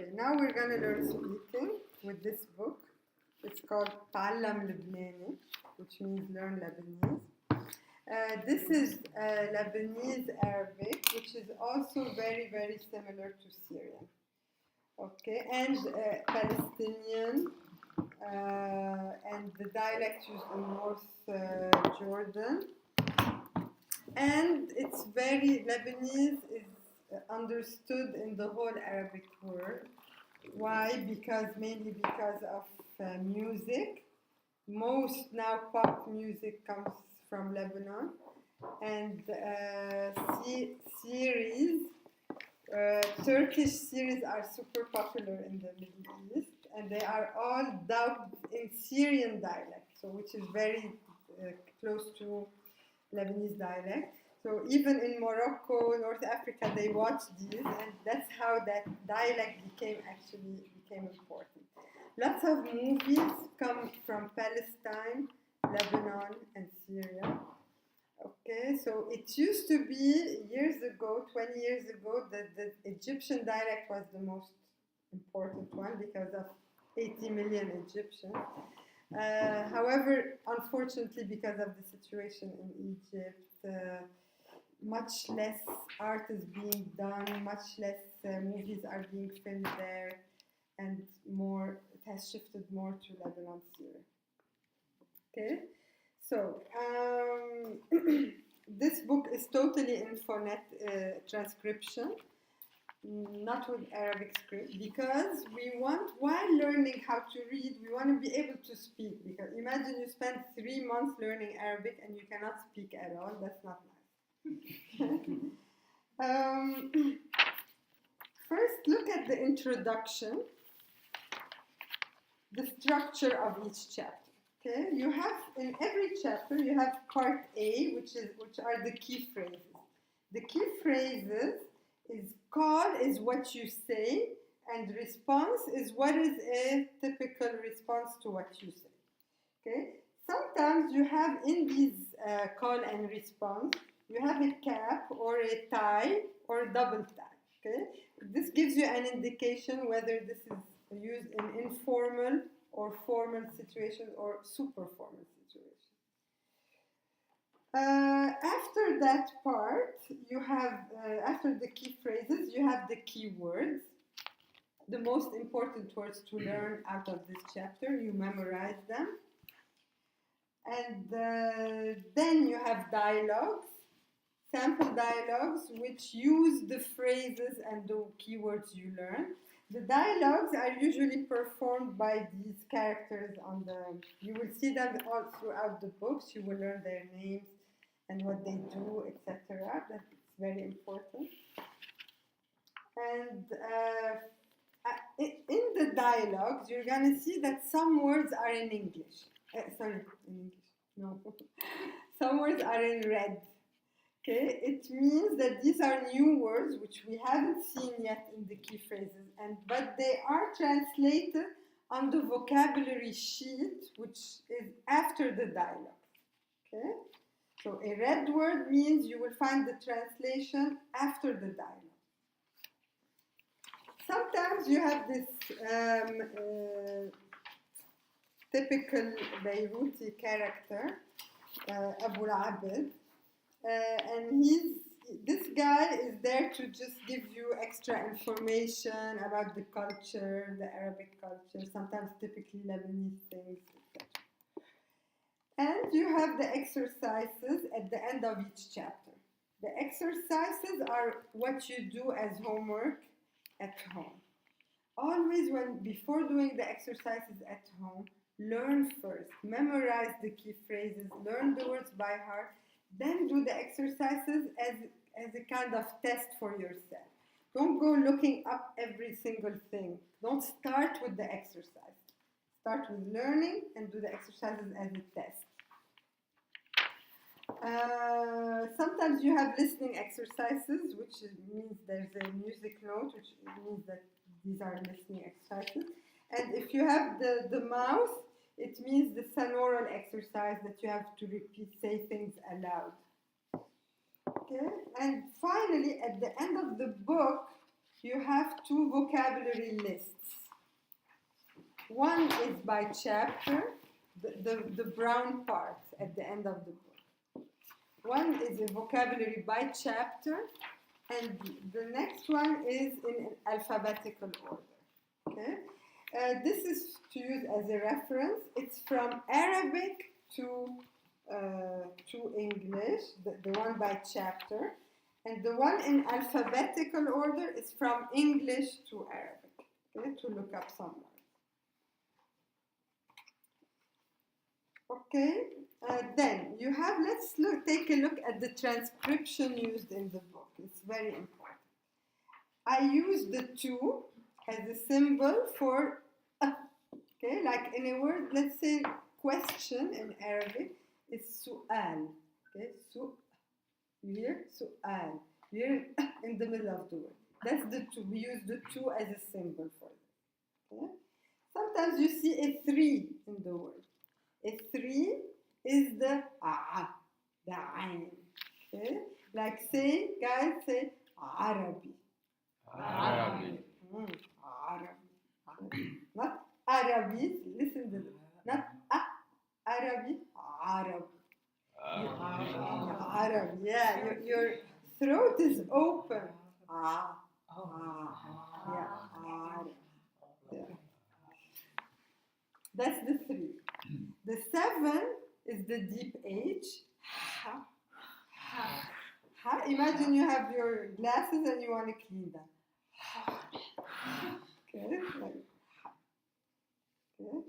Okay, now we're going to learn speaking with this book. It's called تعلم لبناني, which means learn Lebanese. This is Lebanese Arabic, which is also very, very similar to Syrian. Okay, and Palestinian, and the dialect used in North Jordan. And it's very, Lebanese is understood in the whole Arabic world. Why? Mainly because of music. Most now pop music comes from Lebanon. And series, Turkish series are super popular in the Middle East. And they are all dubbed in Syrian dialect, so which is very close to Lebanese dialect. So even in Morocco, North Africa, they watch these, and that's how that dialect became important. Lots of movies come from Palestine, Lebanon, and Syria. Okay, so it used to be years ago, 20 years ago, that the Egyptian dialect was the most important one because of 80 million Egyptians. However, unfortunately, because of the situation in Egypt, much less art is being done, much less movies are being filmed there, and it has shifted more to Lebanon, Syria. Okay, so this book is totally in phonetic transcription, not with Arabic script, because while learning how to read, we want to be able to speak. Because imagine you spend 3 months learning Arabic and you cannot speak at all. That's not nice. First, look at the introduction, the structure of each chapter. Okay, you have in every chapter you have part A, which are the key phrases. The key phrases is call is what you say, and response is what is a typical response to what you say. Okay, sometimes you have in these call and response, you have a cap or a tie or a double tie. Okay, this gives you an indication whether this is used in informal or formal situations or super formal situations. After that part, you have, after the key phrases, you have the key words, the most important words to learn out of this chapter. You memorize them. And then you have dialogues, sample dialogues, which use the phrases and the keywords you learn. The dialogues are usually performed by these characters you will see them all throughout the books. You will learn their names and what they do, etc. That's very important. And in the dialogues, you're going to see that some words are in English. No. Some words are in red. Okay, it means that these are new words which we haven't seen yet in the key phrases, but they are translated on the vocabulary sheet, which is after the dialogue. Okay, so a red word means you will find the translation after the dialogue. Sometimes you have this typical Beiruti character, Abu al-Abid. And this guy is there to just give you extra information about the culture, the Arabic culture, sometimes typically Lebanese things, etc. And you have the exercises at the end of each chapter. The exercises are what you do as homework at home. Always before doing the exercises at home, learn first, memorize the key phrases, learn the words by heart, then do the exercises as a kind of test for yourself. Don't go looking up every single thing. Don't start with the exercise. Start with learning and do the exercises as a test. Sometimes you have listening exercises, which means there's a music note, which means that these are listening exercises. And if you have the mouth, it means the sonoral exercise that you have to say things aloud. Okay? And finally, at the end of the book, you have two vocabulary lists. One is by chapter, the brown parts at the end of the book. One is a vocabulary by chapter, and the next one is in alphabetical order. Okay? This is to use as a reference. It's from Arabic to English, the one by chapter, and the one in alphabetical order is from English to Arabic. Okay? To look up some words. Okay, then you have, take a look at the transcription used in the book. It's very important. I use the 2 as a symbol for, okay, like in a word, let's say question in Arabic is su'al. Okay, you hear su'al. You hear in the middle of the word. That's the 2. We use the 2 as a symbol for it. Okay? Sometimes you see a 3 in the word. A 3 is the the ayn. Okay? Like say, guys say Arabi. Arabi. Arabi. Not Arabi, listen to this. Not Arabi, Arabi. Arabi. Yeah, your throat is open. Yeah, Arabi. Yeah. That's the 3. The 7 is the deep H. Ha. Imagine you have your glasses and you want to clean them. Okay, like, okay.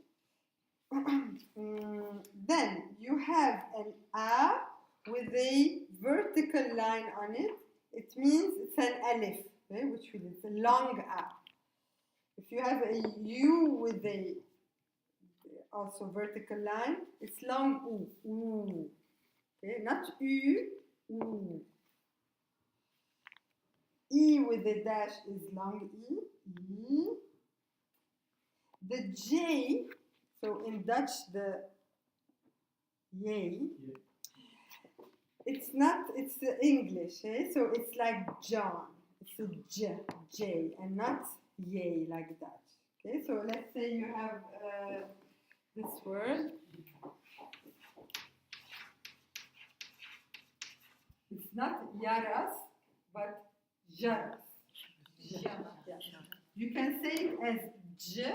Then you have an A with a vertical line on it. It means it's an alif, okay, which means it's a long A. If you have a U with a also vertical line, it's long U. Okay, not U, U. E with a dash is long E. The J, so in Dutch the J, it's not, it's English, eh? So it's like John. It's a J, and not J like Dutch. Okay, so let's say you have this word. It's not Yaras, but Jaras. Yeah. You can say it as J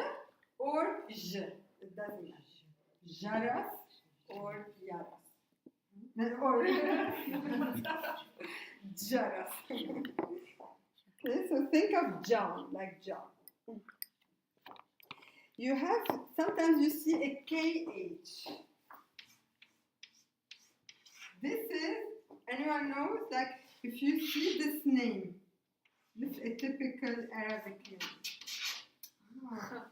or J. It doesn't matter. Jaras or Yaras. Or Jaras. Okay, so think of John, like John. You have, sometimes you see a KH. This is, anyone knows, like if you see this name, this is a typical Arabic name. Oh,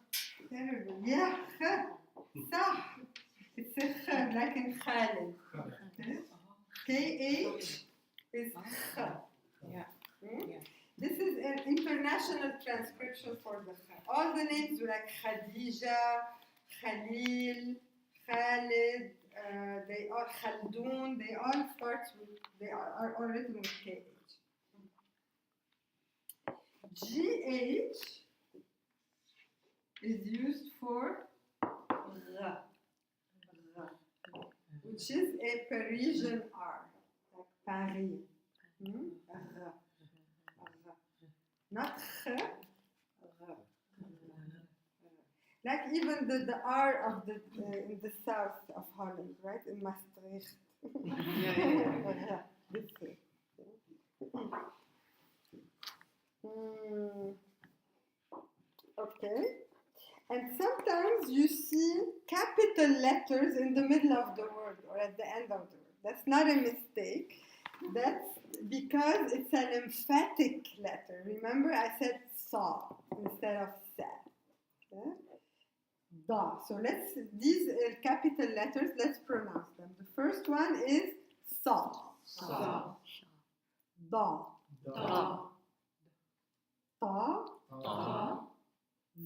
terrible. Yeah, صح. It's a kh, like in Khalid. KH is kh. Yeah. This is an international transcription for the kh. All the names like Khadija, Khalil, Khalid, they are Khaldun, they all start with, they are all written with KH. GH is used for Ra, which is a Parisian R, like Paris. Ra. Not Kh, like even the R of the in the south of Holland, right? In Maastricht. This way. Okay. And sometimes you see capital letters in the middle of the word or at the end of the word. That's not a mistake. That's because it's an emphatic letter. Remember, I said saw instead of said. Okay? Da. So these capital letters, let's pronounce them. The first one is sa. Sa. Da. Da. Ta. Ta.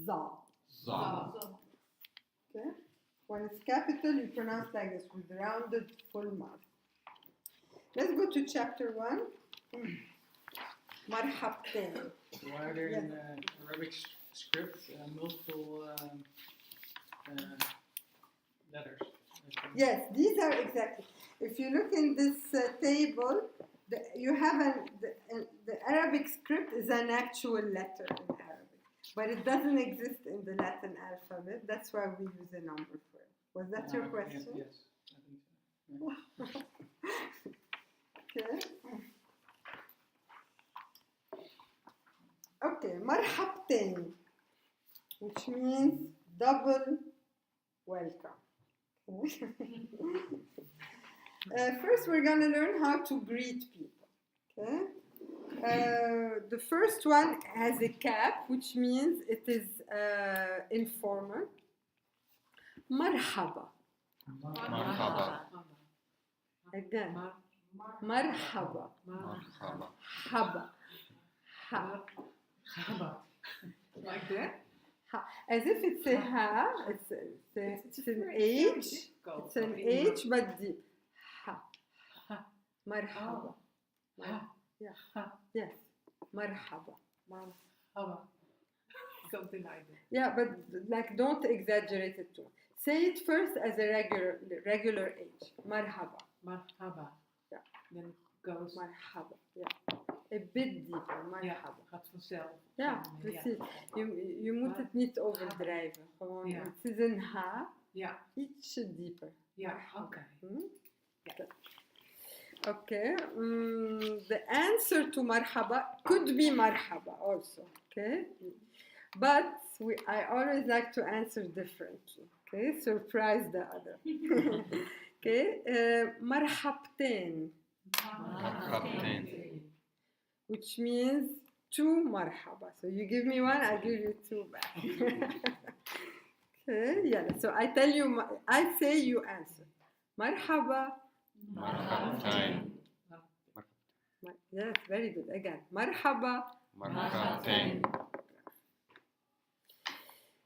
Za. Za. Okay? When it's capital, you pronounce like this with rounded full mouth. Let's go to chapter 1. Marhabtain. So are there in Arabic script multiple letters? Yes, these are exactly. If you look in this table, you have the Arabic script is an actual letter in Arabic, but it doesn't exist in the Latin alphabet. That's why we use a number for it. Was that your question? Yes, I think so. Yeah. Okay. Okay, marhabtain, which means double welcome. First, we're going to learn how to greet people. Okay. The first one has a cap, which means it is informal. Marhaba. Marhaba. Again. Marhaba. Marhaba. Haba. Ha. Like that? Ha. As if it's a ha, it's an H. It's an H, but deep. Ha. Marhaba. Yeah. Yes. Marhaba. Something like that. Yeah, but like don't exaggerate it too much. Say it first as a regular H. Marhaba. Marhaba. Yeah. Then it goes. Marhaba. Yeah. A bit deeper. Ja, Marhaba. gaat vanzelf. Ja, precies. Je moet het niet overdrijven. Gewoon, Ja. het is een H. Ja, Ietsje dieper. ja, Marhaba. oké. Okay. The answer to marhaba could be marhaba also. Okay. But I always like to answer differently. Okay. Surprise the other. Okay. Marhabtain. Marhabtain. Which means two marhaba. So you give me one, I give you two back. Okay. Yeah. So I tell you, I say you answer. Marhaba. Marhabtain. Yes, very good. Again, marhaba. Marhabtain.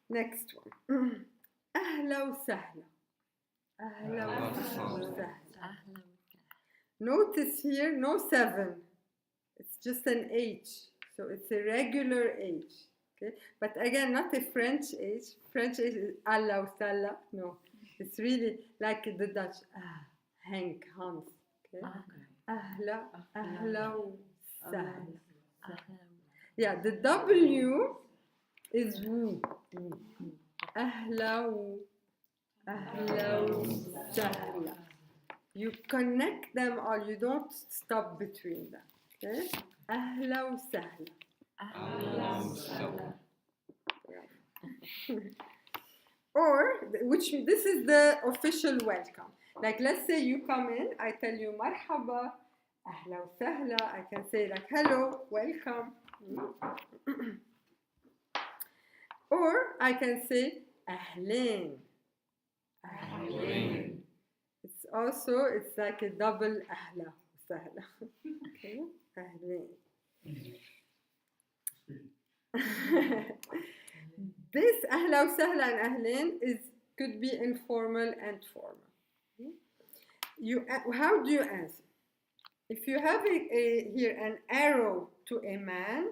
Next one. Ahla wa sahla. Ahla wa sahla. Notice here, no 7. It's just an H. So it's a regular H. Okay? But again, not a French H. French H is Allah wa sahla. No. It's really like the Dutch. Henk, Hans. Okay? Ahla, ahla wa sahla. Yeah, the W is woo. Ahla wa sahla. You connect them all, you don't stop between them. Okay? Ahla wa sahla. Or, this is the official welcome. Like, let's say you come in, I tell you marhaba, ahla wa sahla. I can say like, hello, welcome. Or I can say ahleen. Ahleen. It's like a double ahla wa sahla. Okay? Ahleen. This ahla wa sahla and ahleen could be informal and formal. How do you answer? If you have here an arrow to a man,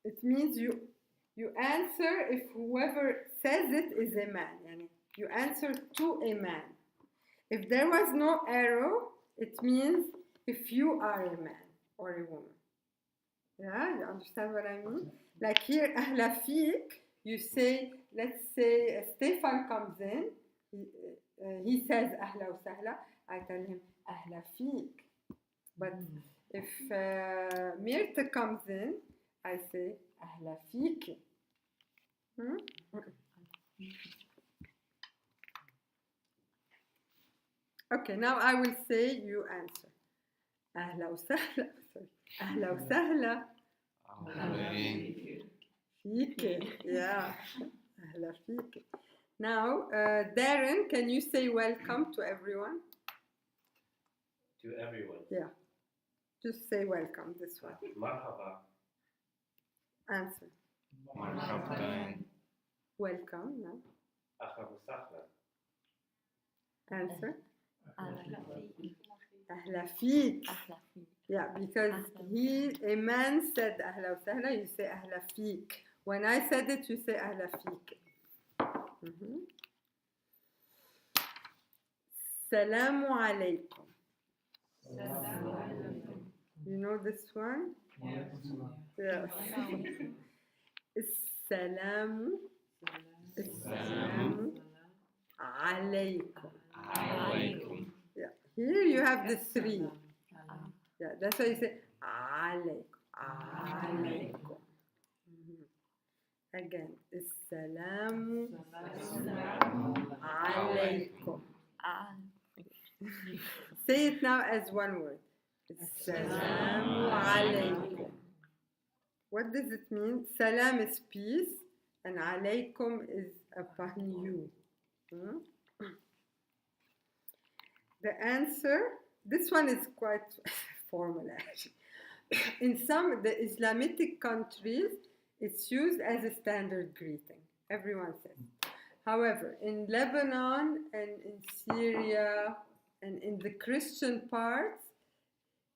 it means you answer if whoever says it is a man. Yani you answer to a man. If there was no arrow, it means if you are a man or a woman. Yeah, you understand what I mean? Like here, ahla fiik, you say, let's say Stefan comes in, he says ahla wa sahla, I tell him ahla fiik. But if Mirta comes in, I say ahla fiiki. Okay, now I will say you answer. Ahla wa sahla. Ahla wa sahla. Fiiki. Yeah. Ahla fiiki. Now, Darren, can you say welcome to everyone? To everyone. Yeah. Just say welcome this one. Marhaba. Answer. Marhabtain. Welcome. No? Ahla wa sahla. Answer. Ahla fiik. Yeah, because a man said أهلا وسهلا, you say أهلا فيك. When I said it, you say أهلا فيك. السلام عليكم. You know this one? Yeah. السلام عليكم. عليكم. Yeah. Here you have the three. Yeah, that's why you say عليكم. عليكم. Again, السلام عليكم. Say it now as one word. السلام عليكم. What does it mean? Salam is peace, and alaykum is upon you. The answer, this one is quite formal actually. In some the Islamic countries, it's used as a standard greeting. Everyone says. However, in Lebanon and in Syria and in the Christian parts,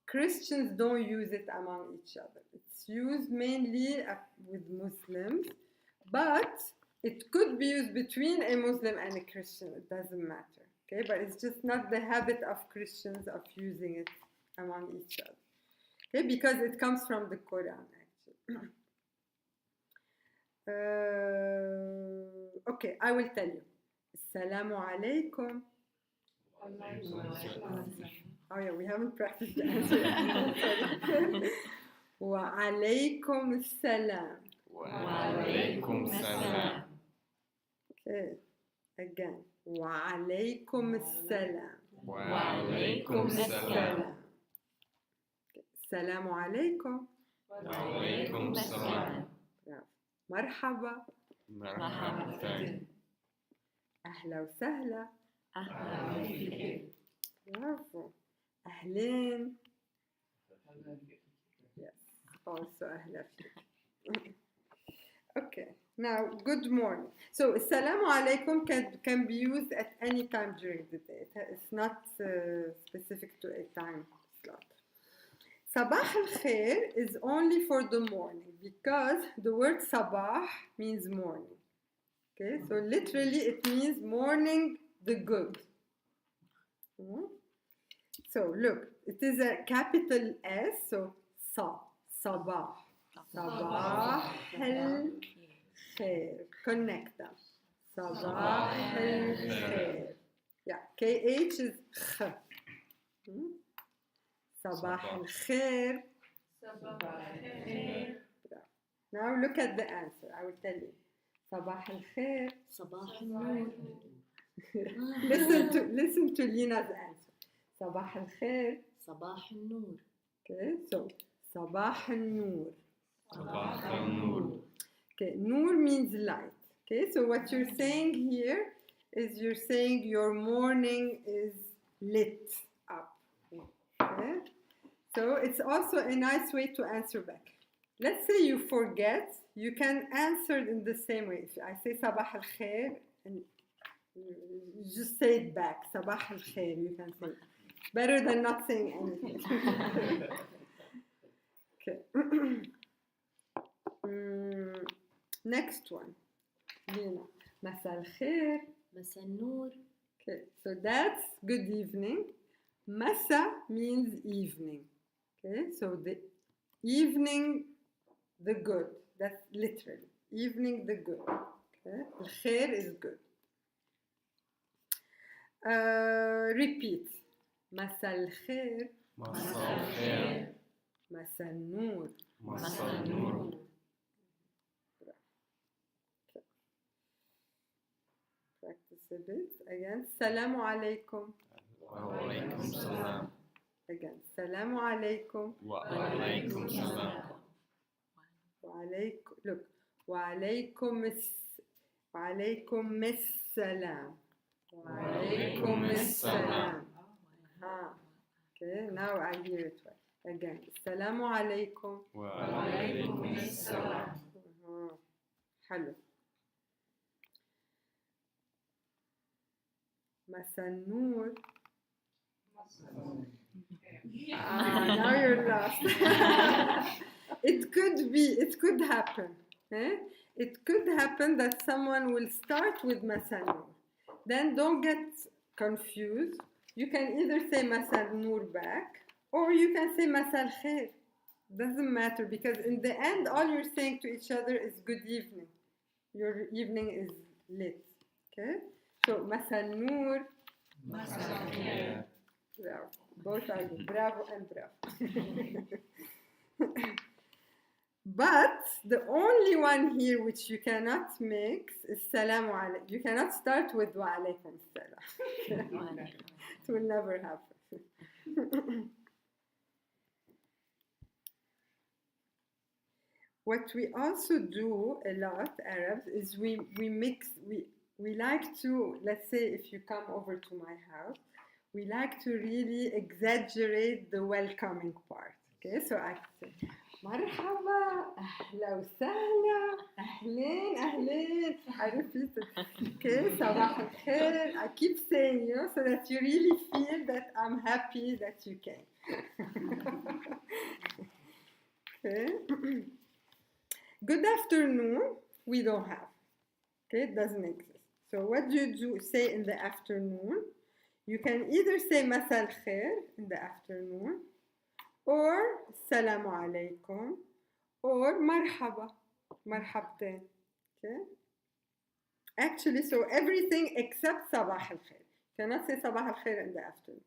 Christians don't use it among each other. It's used mainly with Muslims, but it could be used between a Muslim and a Christian. It doesn't matter. Okay, but it's just not the habit of Christians of using it among each other. Okay, because it comes from the Quran actually. Okay, I will tell you. Assalamu alaikum. Oh yeah, we haven't practiced the answer. Sorry. Wa alaikum salam. وعليكم السلام. Okay, again. Wa alaikum salam. وعليكم السلام. Assalamu alaikum. وعليكم السلام. مرحبا. مرحبا. أهلا وسهلا. أهلا فيك. برافو. أهلين. Yes, also أهلا فيك. Okay, now good morning. So Assalamu alaikum can be used at any time during the day. It's not specific to a time slot. Sabah al-khair is only for the morning because the word sabah means morning. Okay, so literally it means morning the good. So look, it is a capital S, so sabah. Sabah al-khair. Connect them. Sabah al-khair. Yeah, KH is kh. Sabah al-khair. Now look at the answer. I will tell you. Sabah al-khair. صباح النور. Listen to Lina's answer. Sabah al-khair. صباح النور. Okay, so Sabah al-nur. صباح النور. Okay, nur means light. Okay, so what you're saying here is you're saying your morning is lit up. Okay, so it's also a nice way to answer back. Let's say you forget, you can answer in the same way. If I say Sabah al-khair, and you just say it back. Sabah al-khair, you can say it. Better than not saying anything. Okay. Next one. Lina. Masa al-khair. مساء النور. Okay, so that's good evening. Masa means evening. Okay, so the evening, the good. That's literally evening, the good. Okay, al-khair is good. Repeat. Masa al-khair. مساء الخير. Masa al-nur. مساء النور. Practice a bit. Again. Salamu alaikum. وعليكم السلام. Again. Salamu alaikum. وعليكم السلام. وعليكم. Look. وعليكم السلام. وعليكم السلام. Okay, now I hear it right. Again. Assalamu alaikum. وعليكم السلام. حلو. مساء النور. Now you're lost. It could happen. Eh? It could happen that someone will start with Masal Noor. Then don't get confused. You can either say Masal Noor back, or you can say Masal Khair. Doesn't matter, because in the end, all you're saying to each other is good evening. Your evening is lit. Okay? So Masal Noor. Masal Bravo. Both are good. Bravo and bravo. But the only one here which you cannot mix is Salamu alaykum. You cannot start with Wa alaykum salam. It will never happen. What we also do a lot, Arabs, is we mix, we like to, let's say if you come over to my house, we like to really exaggerate the welcoming part. Okay, so I say, Marhaba, ahla wa sahla, ahleen, ahleen. I repeat it. Okay, sabah al khair. I keep saying, so that you really feel that I'm happy that you came. Okay. Good afternoon, we don't have. Okay, it doesn't exist. So what do you say in the afternoon? You can either say Masal Khair in the afternoon, or Salamu Alaikum, or Marhaba, Marhabtain. Okay? Actually, so everything except Sabah al Khair. You cannot say Sabah al Khair in the afternoon.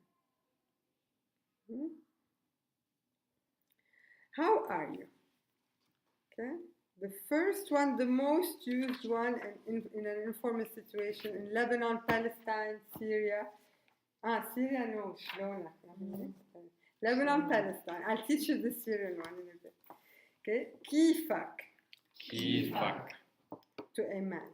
How are you? Okay? The first one, the most used one in an informal situation in Lebanon, Palestine, Syria. Syria, no, Shlona. Lebanon, Palestine. I'll teach you the Syrian one in a bit. Okay, Kifak. Kifak. To a man.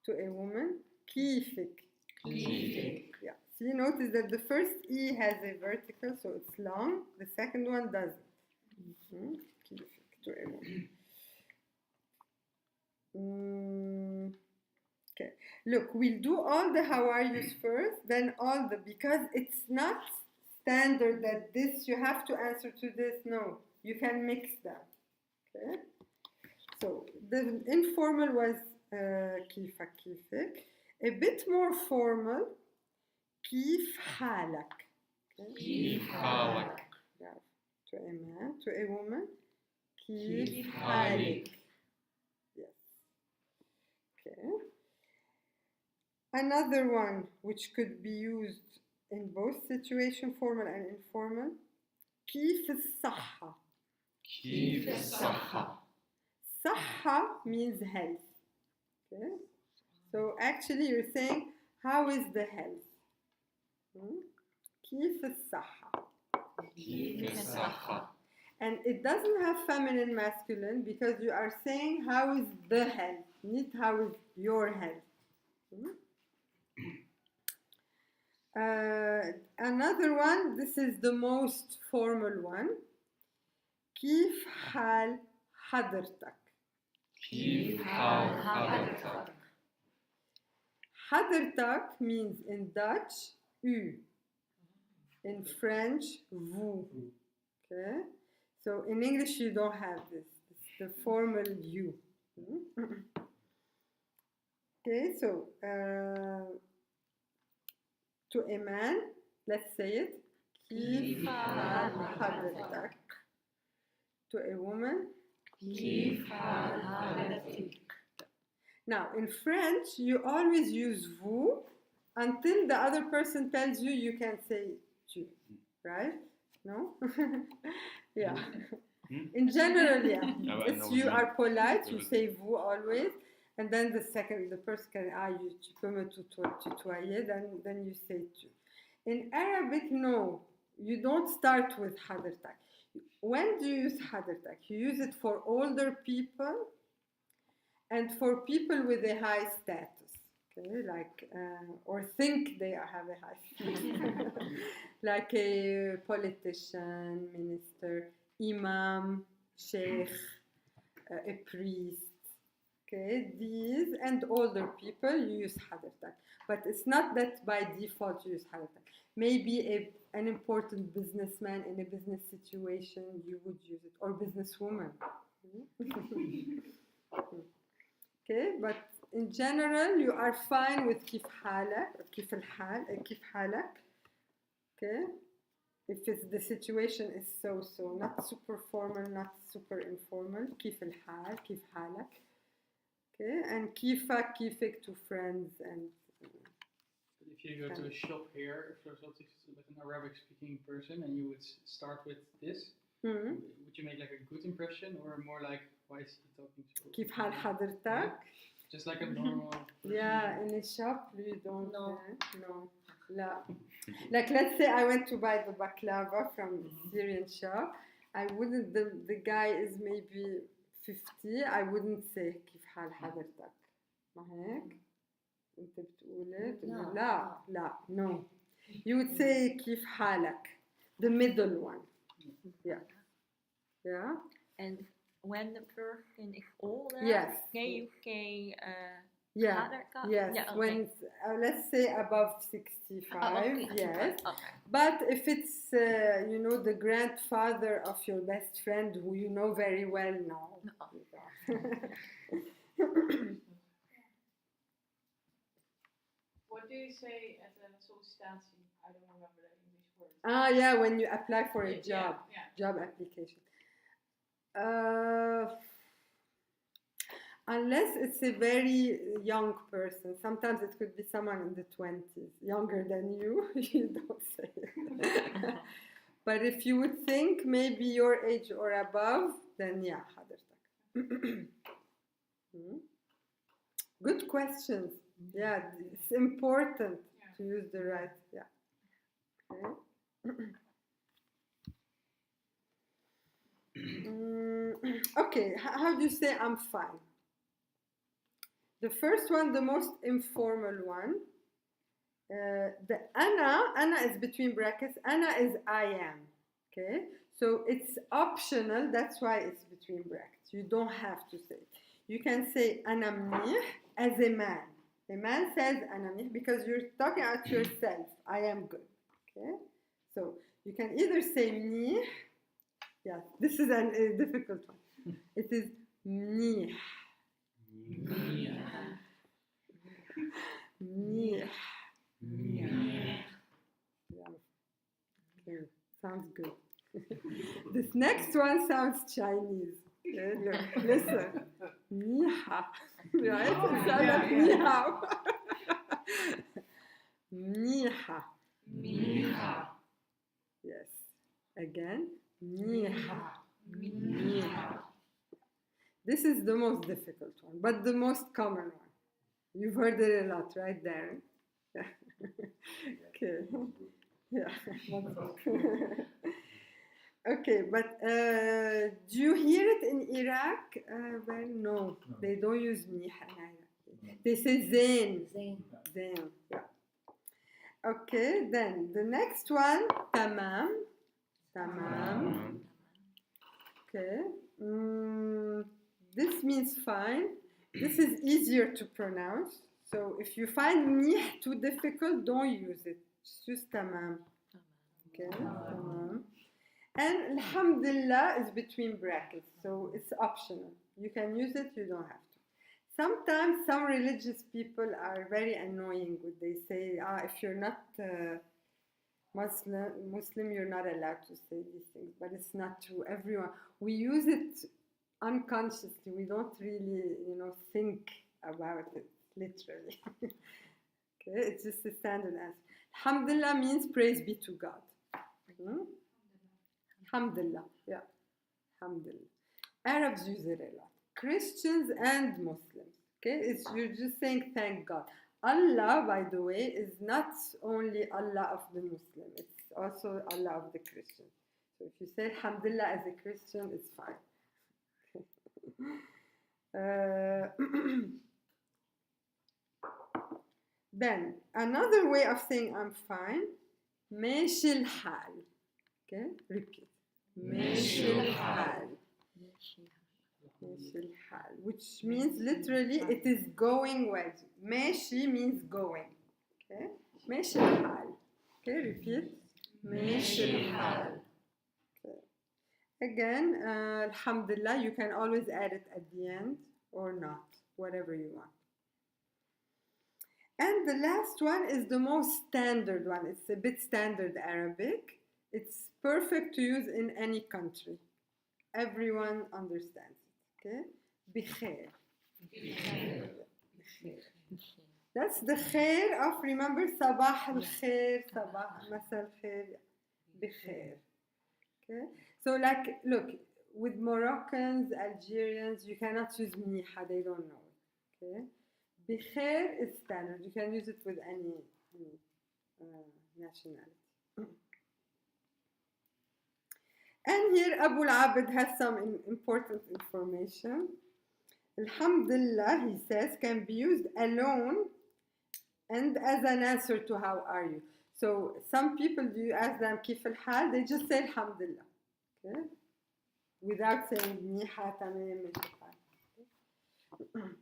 To a woman, Kifik. Kifik. Yeah. See, notice that the first E has a vertical, so it's long. The second one doesn't. Kifik. To a woman. Okay. Look, we'll do all the how are yous first, then all the, because it's not standard that this, you have to answer to this. No, you can mix them. Okay. So the informal was kifak, kifik. A bit more formal, kif halak. Kif halak. Yeah. To a man, to a woman, kif Kif halik. Yes. Okay. Another one which could be used in both situation, formal and informal, كيف الصحة. كيف الصحة. صحة means health. Okay? So actually you're saying, how is the health? كيف الصحة. كيف الصحة. And it doesn't have feminine, masculine, because you are saying, how is the health, not how is your health. Another one, this is the most formal one. كيف حال حضرتك. كيف حال حضرتك. حضرتك means in Dutch, u. In French, vous. Okay? So in English you don't have this. It's the formal you. Okay, so to a man, let's say it. كيف حال حضرتك. To a woman. كيف حال حضرتك. Now, in French, you always use vous until the other person tells you you can say tu, right? No? Yeah. In general, yeah. If you are polite, you say vous always, and then the person can, tu peux me tutoyer, then you say tu. In Arabic, no, you don't start with hadartak. When do you use hadartak? You use it for older people and for people with a high status, okay, like, or think they have a high status, like a politician, minister, imam, sheikh, a priest, Okay, these and older people you use حضرتك, but it's not that by default you use حضرتك. Maybe an important businessman in a business situation you would use it, or businesswoman. Okay, but in general you are fine with كيف حالك or كيف الحال, كيف حالك. Okay, if it's the situation is so, not super formal, not super informal. كيف الحال, كيف حالك. Okay, and كيفك, كيفك to friends and. But if you go to a shop here, if there's with an Arabic speaking person and you would start with this, would you make like a good impression or more like, why is he talking to كيف حال حضرتك? Just like a normal person? Yeah, in a shop you don't. No. No. لا. Like let's say I went to buy the baklava from the Syrian shop. I wouldn't. The guy is maybe 50. I wouldn't say كيف حال حضرتك. ما هيك؟ أنت بتقول لا. No. You would say كيف حالك. The middle one. Yeah. And when the person is older, Yes. can you say Yeah. حضرتك? Yes. Yeah, okay. When let's say above 65. Okay. Yes. Okay. But if it's, the grandfather of your best friend who you know very well, no. What do you say at a sollicitatie? I don't remember the English word. Yeah, when you apply for a Yeah, job, yeah. job application. Unless it's a very young person, sometimes it could be someone in the 20s, younger than you, you don't say it. But if you would think maybe your age or above, then yeah, حضرتك. Good questions. Yeah, it's important to use the right, yeah. Okay, how do you say I'm fine? The first one, the most informal one, the أنا is between brackets. أنا is I am. Okay, so it's optional. That's why it's between brackets. You don't have to say it. You can say أنا منيح as a man. The man says أنا منيح because you're talking about yourself. I am good. Okay, so you can either say منيح. Yeah, this is a difficult one. It is منيح. منيح. Yeah. Okay. Sounds good. This next one sounds Chinese. Okay, look, listen. منيحة. Right? It sounds like منيحة. منيحة. Yes. Again. منيحة. This is the most difficult one, but the most common one. You've heard it a lot, right, Darren? Yeah. Okay. Yeah. Okay, but do you hear it in Iraq? Well, no, they don't use منيحة in Iraq. They say زين. زين. Yeah. Okay, then the next one, تمام. Okay. This means fine. This is easier to pronounce. So if you find منيح too difficult, don't use it. Just use تمام. Okay. تمام. And alhamdulillah is between brackets, so it's optional. You can use it, you don't have to. Sometimes some religious people are very annoying when they say, if you're not Muslim, you're not allowed to say these things. But it's not true. Everyone, we use it unconsciously. We don't really, think about it literally. Okay, it's just a standard answer. Alhamdulillah means praise be to God. Alhamdulillah, yeah. Alhamdulillah. Arabs use it a lot. Christians and Muslims. Okay, you're just saying thank God. Allah, by the way, is not only Allah of the Muslim, it's also Allah of the Christian. So if you say Alhamdulillah as a Christian, it's fine. Then, another way of saying I'm fine, ماشي الحال. Okay, repeat. ماشي الحال. ماشي الحال, which means literally it is going well. ماشي means going. Okay. ماشي الحال. Okay, repeat. ماشي الحال. Okay. Again, alhamdulillah, you can always add it at the end or not, whatever you want. And the last one is the most standard one. It's a bit standard Arabic. It's perfect to use in any country. Everyone understands it. Okay? بخير. That's the khair of, remember, صباح الخير, صباح مساء الخير, بخير. Okay? So like, look, with Moroccans, Algerians, you cannot use منيحة, they don't know it. Okay? بخير is standard. You can use it with any nationality. And here Abu al-Abid has some important information. Alhamdulillah, he says, can be used alone and as an answer to how are you. So some people, do you ask them كيف الحال, they just say Alhamdulillah. Okay? Without saying منيحة, تمام, الحال.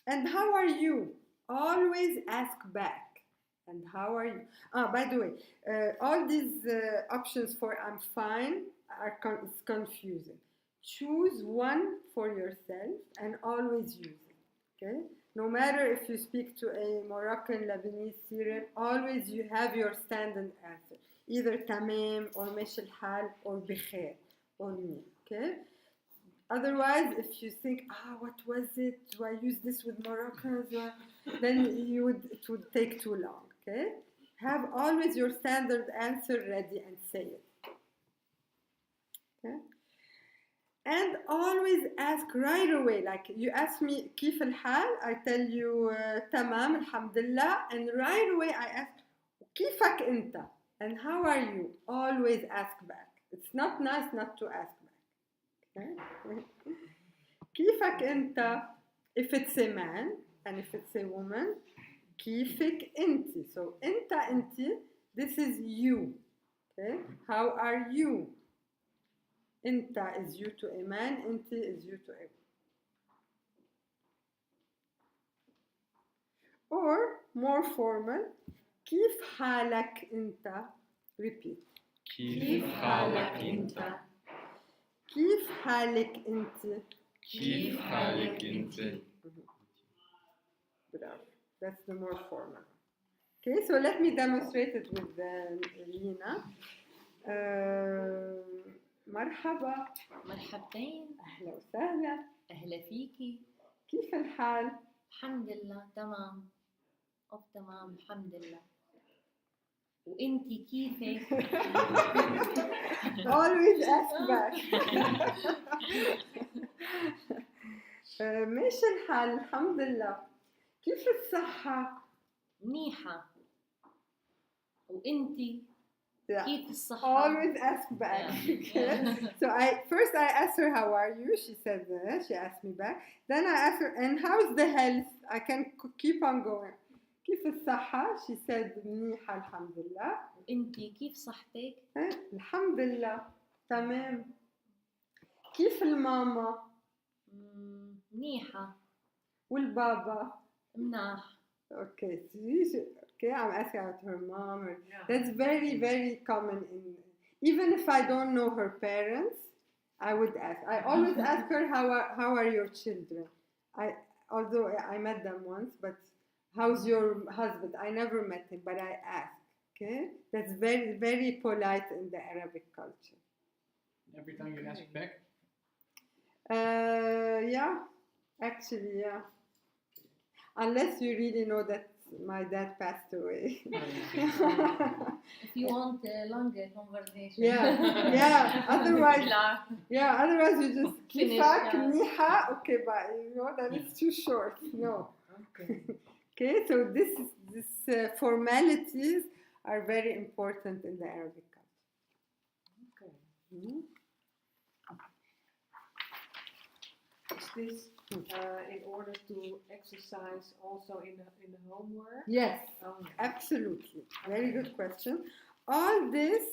And how are you? Always ask back. And how are you? By the way, all these options for I'm fine are it's confusing. Choose one for yourself and always use it. Okay? No matter if you speak to a Moroccan, Lebanese, Syrian, always you have your standard answer. Either tamam or mesh al-hal or bikhair or me. Okay? Otherwise, if you think, what was it? Do I use this with Moroccans? Then it would take too long. Okay? Have always your standard answer ready and say it. Okay? And always ask right away. Like you ask me, كيف الحال? I tell you, تمام, alhamdulillah. And right away I ask, كيفك أنت? And how are you? Always ask back. It's not nice not to ask back. Okay? كيفك أنت? If it's a man and if it's a woman, كيفك أنت? So أنت, this is you. Okay? How are you? أنت is you to a man, أنت is you to a woman. Or more formal, كيف حالك أنت? Repeat. كيف حالك أنت؟ كيف حالك أنت؟ كيف حالك أنت؟ Bravo. That's the more formal. Okay, so let me demonstrate it with Lina. مرحبا. مرحبتين. أهلا وسهلا. أهلا فيكي. كيف الحال؟ الحمد لله تمام. تمام الحمد لله. وإنتي كيفك؟ Always ask back. ماشي الحال الحمد لله. كيف الصحة؟ منيحة. وإنتي Yeah. كيف الصحة؟ Always ask back. Okay? So first I asked her how are you? She said she asked me back. Then I asked her, and how's the health? I can keep on going. كيف الصحة? She said منيحة الحمد لله. وإنتي كيف صحتك؟ الحمد لله تمام. كيف الماما؟ منيحة. والبابا؟ مناح. Okay, okay, I'm asking about her mom. That's very, very common. Even if I don't know her parents, I would ask. I always ask her, how are your children? Although I met them once, but how's your husband? I never met him, but I ask. Okay, that's very, very polite in the Arabic culture. Every time you ask back? Yeah, actually, yeah. Unless you really know that my dad passed away. If you want a longer conversation. Yeah. Otherwise you just كيفك yeah. منيحة. Okay, but then it's too short. No. Okay, so this formalities are very important in the Arabic culture. Okay. Mm-hmm. Is this in order to exercise also in the homework? Yes, absolutely. Very good question. All this,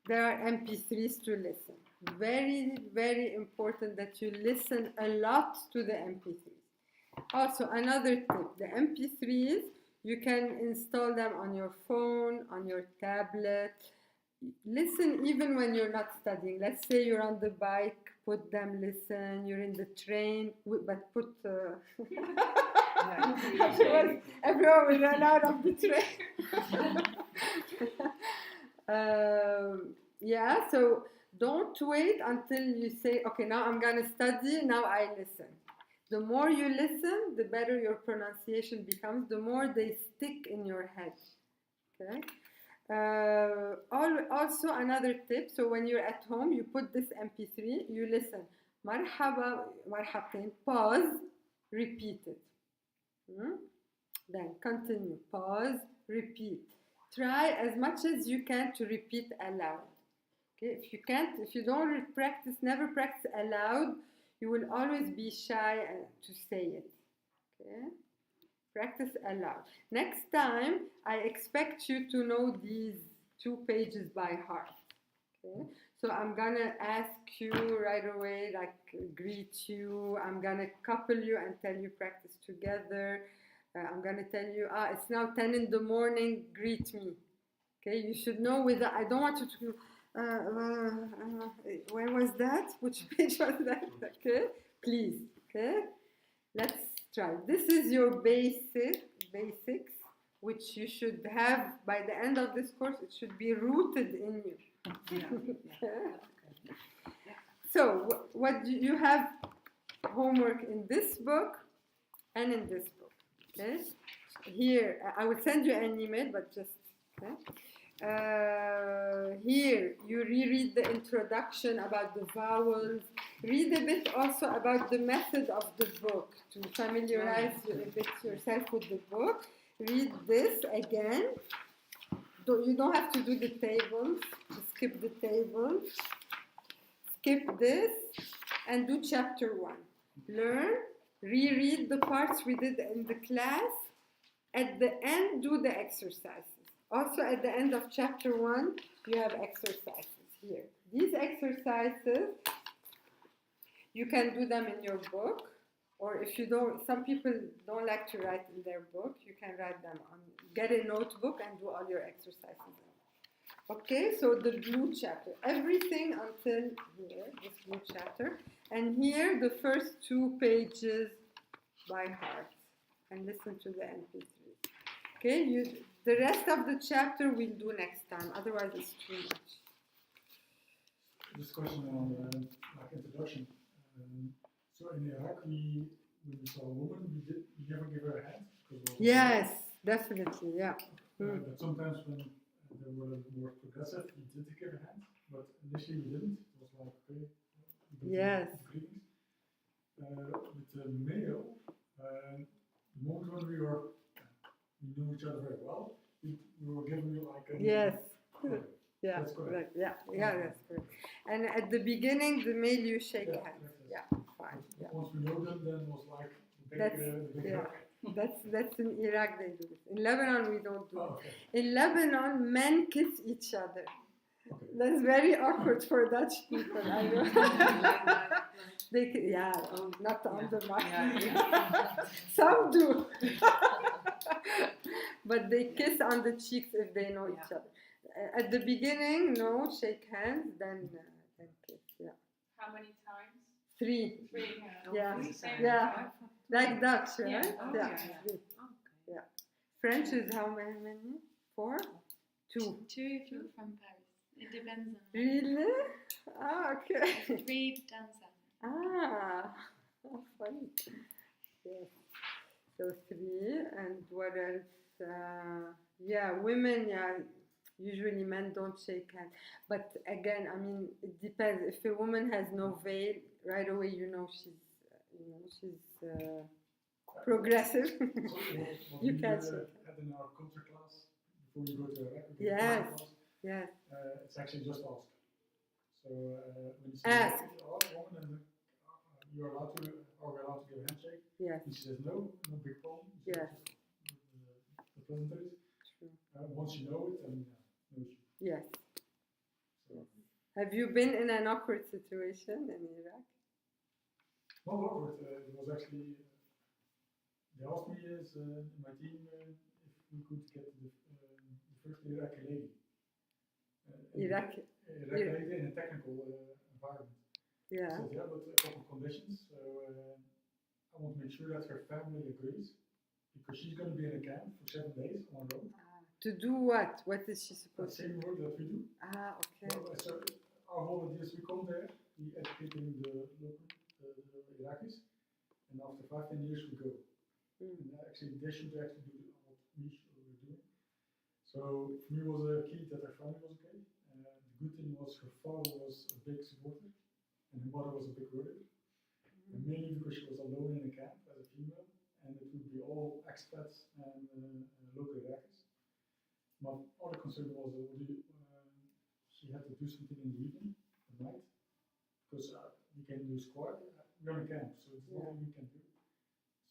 there are MP3s to listen. very, very important that you listen a lot to the MP3s. Also, another tip, the MP3s, you can install them on your phone, on your tablet. Listen even when you're not studying. Let's say you're on the bike, put them, listen. You're in the train, but put... Otherwise, everyone will run out of the train. Yeah, so don't wait until you say, okay, now I'm going to study, now I listen. The more you listen, the better your pronunciation becomes, the more they stick in your head. Okay? Also, another tip, so when you're at home, you put this MP3, you listen. Marhaba, marhabain, pause, repeat it. Then continue, pause, repeat. Try as much as you can to repeat aloud. Okay? If you can't, if you don't practice, never practice aloud, you will always be shy to say it. Okay? Practice aloud. Next time, I expect you to know these 2 pages by heart. Okay? So I'm gonna ask you right away, like greet you. I'm gonna couple you and tell you practice together. I'm gonna tell you, it's now 10 in the morning, greet me. Okay, you should know I don't want you to, where was that? Which page was that? Okay, please, okay? Let's try. This is your basics, which you should have by the end of this course. It should be rooted in you. Okay? So, what you have homework in this book and in this book. Okay? Here, I will send you an email, but just, okay? Here, you reread the introduction about the vowels. Read a bit also about the method of the book to familiarize a bit yourself with the book. Read this again. You don't have to do the tables. Skip the tables. Skip this and do chapter 1. Learn, reread the parts we did in the class. At the end, do the exercises. Also, at the end of chapter 1, you have exercises here. These exercises, you can do them in your book, or if you don't, some people don't like to write in their book, you can write them on, get a notebook and do all your exercises. Okay, so the blue chapter, everything until here, this blue chapter, and here the first 2 pages by heart, and listen to the MP3. Okay, the rest of the chapter we'll do next time, otherwise it's too much. This question on like introduction. So in Iraq, when we saw a woman, we never give her a hand. Yes, definitely, yeah. But sometimes when they were more progressive, we did give a hand, but initially we didn't. It was like, okay. Yes. With the male, the moment when we knew each other very well, we were giving you like a... Yes. Yeah. Yeah, That's correct. right. Yeah, that's correct. And at the beginning, the male you shake hands. Yeah, fine. Yeah. Once we know them, then it was like the big yeah. That's in Iraq they do this. In Lebanon we don't do okay. it. In Lebanon, men kiss each other. Okay. That's very awkward for Dutch people. I know. They not on the mic. Some do. But they kiss on the cheeks if they know each other. At the beginning, no, shake hands, then kiss. Yeah. How many times? 3. 3. Yeah. Same. Yeah. Like Dutch, right? Yeah. Yeah. 3. Yeah. French is how many? 4? 2. 2 if you're from Paris. It depends on. Really? Ah, okay. 3 down south. Ah, funny. Yes. So 3, and what else? Women, usually men don't shake hands. But again, I mean, it depends. If a woman has no veil, right away you know she's progressive. You can shake. Had in our culture class before you go to Iraq. Yes. Class, Yes. it's actually just ask. So when you say Ask. Woman, and you're allowed to, are we allowed to give a handshake? Yes. He says no big problem. So Yes. The presenters. True. Once you know it, then no issue. Yes. So, Have you been in an awkward situation in Iraq? Not awkward. It was actually, they asked me in my team if we could get the first Iraqi lady. Iraqi Lady in a technical environment. I Yeah. said, yeah, but a couple of conditions. So I want to make sure that her family agrees, because she's going to be in a camp for 7 days on her own. To do what? What is she The supposed to do? same work that we do. Okay. Well, so our whole idea is we come there, we educate the local Iraqis, and after 5-10 years we go. And actually, they should actually do what we were doing. So for me, it was a key that her family was okay. The good thing was her father was a big supporter, and her mother was a big worrier. And mainly because she was alone in a camp as a female, and it would be all expats and local Iraqis. My other concern was she had to do something in the evening, at night, because we can do squash. We're on a camp, so it's nothing we can do.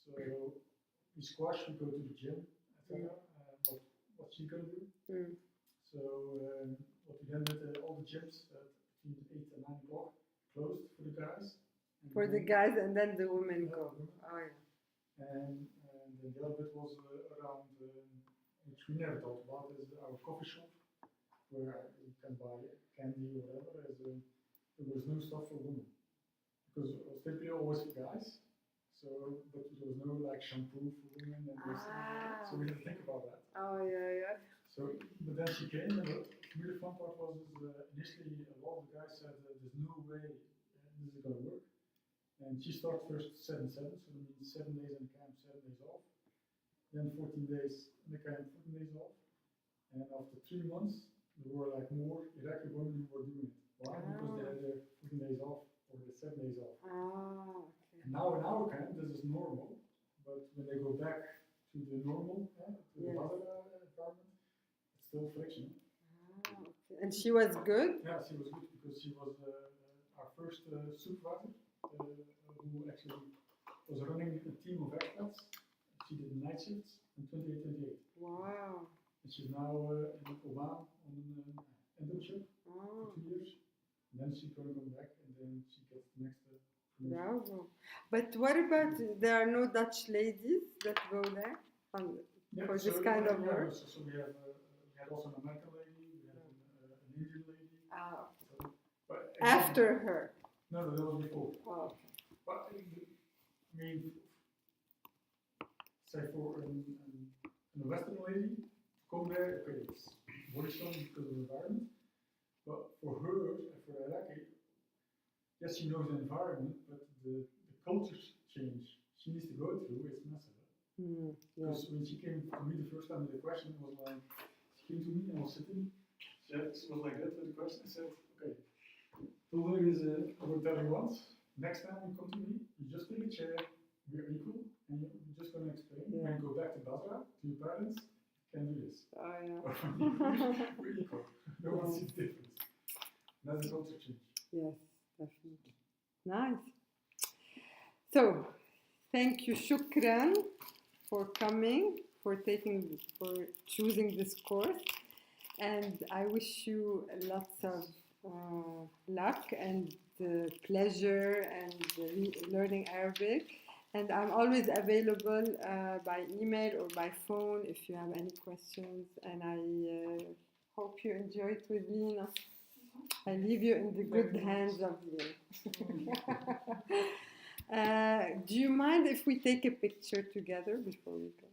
So we squash, we go to the gym, etc. What she gonna do? So what we then did, all the gyms between 8 and 9 o'clock closed for the guys. For the guys, and then the women go. Oh yeah. And then the other bit was around, which we never talked about, is our coffee shop, where you can buy candy or whatever. There was no stuff for women, because it was typically always for guys. So, but there was no like shampoo for women, and so we had to think about that. Oh yeah. So, but then she came, and for me the fun part was initially a lot of the guys said there's no way this is going to work. And she started first 7-7, so that means 7 days in the camp, 7 days off. Then 14 days in the camp, 14 days off. And after 3 months, there were like more Iraqi women who were doing it. Why? Because they had their 14 days off or their 7 days off. Okay. And now in our camp, this is normal. But when they go back to the normal, to the other environment, it's still friction. Okay. And she was good? Yeah, she was good because she was our first supervisor. Who actually was running a team of expats. She did night shifts in 28-28. Wow. And she's now in Oman on an internship for 2 years. And then she's going to come back, and then she gets the next promotion. Bravo. But what about, there are no Dutch ladies that go there for this kind of work? So we had also an American lady, we had an Indian lady. So, but After her? No, that was before. Oh, okay. But I mean, say for a Western lady to come there, okay, it's worrisome because of the environment. But for her, for Iraqi, yes, she knows the environment, but the culture change she needs to go through is massive. Because when she came to me the first time, the question was like, she came to me and I was sitting, she was like that with the question. I said, okay, the lawyer is, I will tell you once. Next time you come to me, you just take a chair, we're equal, and you're just going to explain. When you go back to Basra, to your parents, you can do this. Oh, yeah. We're equal. No one sees the difference. And that's a culture change. Yes, definitely. Nice. So, thank you, Shukran, for coming, for choosing this course. And I wish you lots of luck and pleasure and learning Arabic. And I'm always available by email or by phone if you have any questions. And I hope you enjoy it with Lina. I leave you in the good hands of Lina. Do you mind if we take a picture together before we go?